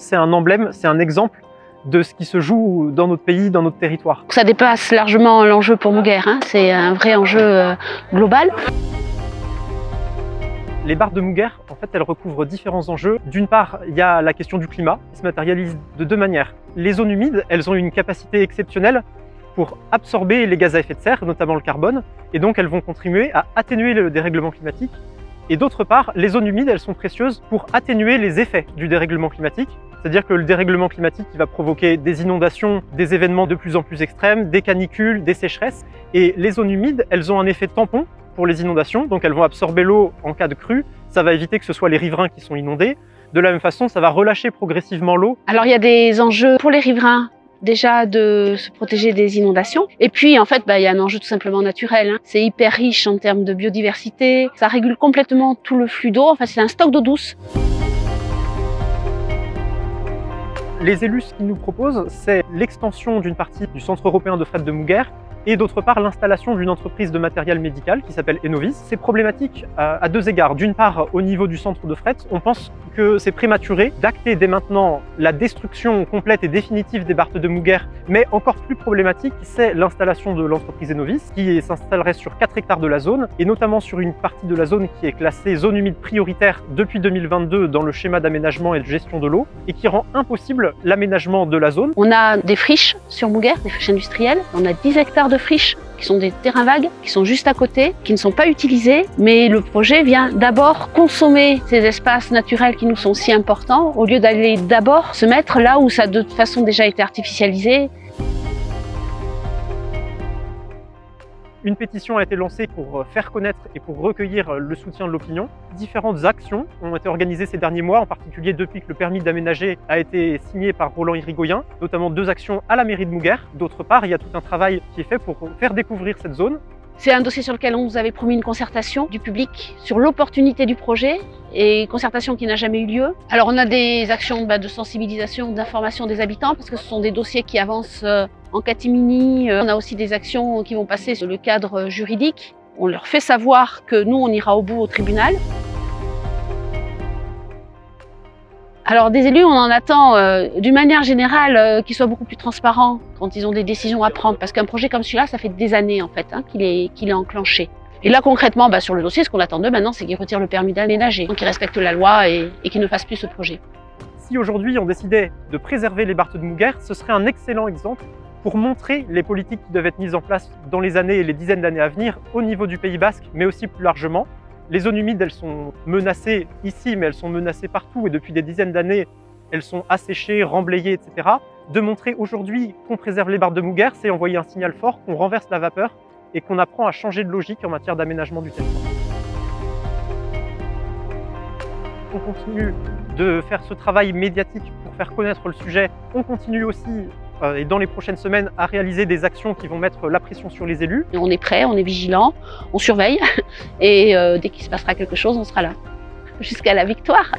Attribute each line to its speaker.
Speaker 1: c'est un emblème, c'est un exemple de ce qui se joue dans notre pays, dans notre territoire.
Speaker 2: Ça dépasse largement l'enjeu pour Mougères, hein. C'est un vrai enjeu global.
Speaker 1: Les barres de Mougères, en fait, elles recouvrent différents enjeux. D'une part, il y a la question du climat, qui se matérialise de deux manières. Les zones humides, elles ont une capacité exceptionnelle pour absorber les gaz à effet de serre, notamment le carbone, et donc elles vont contribuer à atténuer le dérèglement climatique. Et d'autre part, les zones humides, elles sont précieuses pour atténuer les effets du dérèglement climatique. C'est-à-dire que le dérèglement climatique qui va provoquer des inondations, des événements de plus en plus extrêmes, des canicules, des sécheresses. Et les zones humides, elles ont un effet tampon pour les inondations, donc elles vont absorber l'eau en cas de crue. Ça va éviter que ce soit les riverains qui sont inondés. De la même façon, ça va relâcher progressivement l'eau.
Speaker 2: Alors il y a des enjeux pour les riverains, déjà de se protéger des inondations. Et puis en fait, il y a un enjeu tout simplement naturel, hein. C'est hyper riche en termes de biodiversité. Ça régule complètement tout le flux d'eau. Enfin, c'est un stock d'eau douce.
Speaker 1: Les élus, ce qu'ils nous proposent, c'est l'extension d'une partie du centre européen de fret de Mougères et d'autre part l'installation d'une entreprise de matériel médical qui s'appelle Enovis. C'est problématique à deux égards. D'une part, au niveau du centre de fret, on pense que c'est prématuré d'acter dès maintenant la destruction complète et définitive des barres de Mougères, mais encore plus problématique, c'est l'installation de l'entreprise Enovis qui s'installerait sur 4 hectares de la zone et notamment sur une partie de la zone qui est classée zone humide prioritaire depuis 2022 dans le schéma d'aménagement et de gestion de l'eau et qui rend impossible l'aménagement de la zone.
Speaker 2: On a des friches sur Mougères, des friches industrielles. On a 10 hectares de friches qui sont des terrains vagues, qui sont juste à côté, qui ne sont pas utilisés. Mais le projet vient d'abord consommer ces espaces naturels qui nous sont si importants, au lieu d'aller d'abord se mettre là où ça a de toute façon déjà été artificialisé.
Speaker 1: Une pétition a été lancée pour faire connaître et pour recueillir le soutien de l'opinion. Différentes actions ont été organisées ces derniers mois, en particulier depuis que le permis d'aménager a été signé par Roland Irigoyen, notamment 2 actions à la mairie de Mougères. D'autre part, il y a tout un travail qui est fait pour faire découvrir cette zone.
Speaker 2: C'est un dossier sur lequel on nous avait promis une concertation du public sur l'opportunité du projet et concertation qui n'a jamais eu lieu. Alors on a des actions de sensibilisation, d'information des habitants parce que ce sont des dossiers qui avancent en catimini. On a aussi des actions qui vont passer sur le cadre juridique. On leur fait savoir que nous on ira au bout au tribunal. Alors des élus, on en attend d'une manière générale qu'ils soient beaucoup plus transparents quand ils ont des décisions à prendre. Parce qu'un projet comme celui-là, ça fait des années en fait qu'il est enclenché. Et là concrètement, sur le dossier, ce qu'on attend d'eux maintenant, c'est qu'ils retirent le permis d'aménager. Donc qu'ils respectent la loi et qu'ils ne fassent plus ce projet.
Speaker 1: Si aujourd'hui on décidait de préserver les barres de Mougères, ce serait un excellent exemple pour montrer les politiques qui doivent être mises en place dans les années et les dizaines d'années à venir au niveau du Pays Basque, mais aussi plus largement. Les zones humides, elles sont menacées ici, mais elles sont menacées partout et depuis des dizaines d'années, elles sont asséchées, remblayées, etc. De montrer aujourd'hui qu'on préserve les barres de Mougères, c'est envoyer un signal fort, qu'on renverse la vapeur et qu'on apprend à changer de logique en matière d'aménagement du territoire. On continue de faire ce travail médiatique pour faire connaître le sujet. On continue aussi et dans les prochaines semaines à réaliser des actions qui vont mettre la pression sur les élus.
Speaker 2: On est prêt, on est vigilant, on surveille et dès qu'il se passera quelque chose, on sera là jusqu'à la victoire.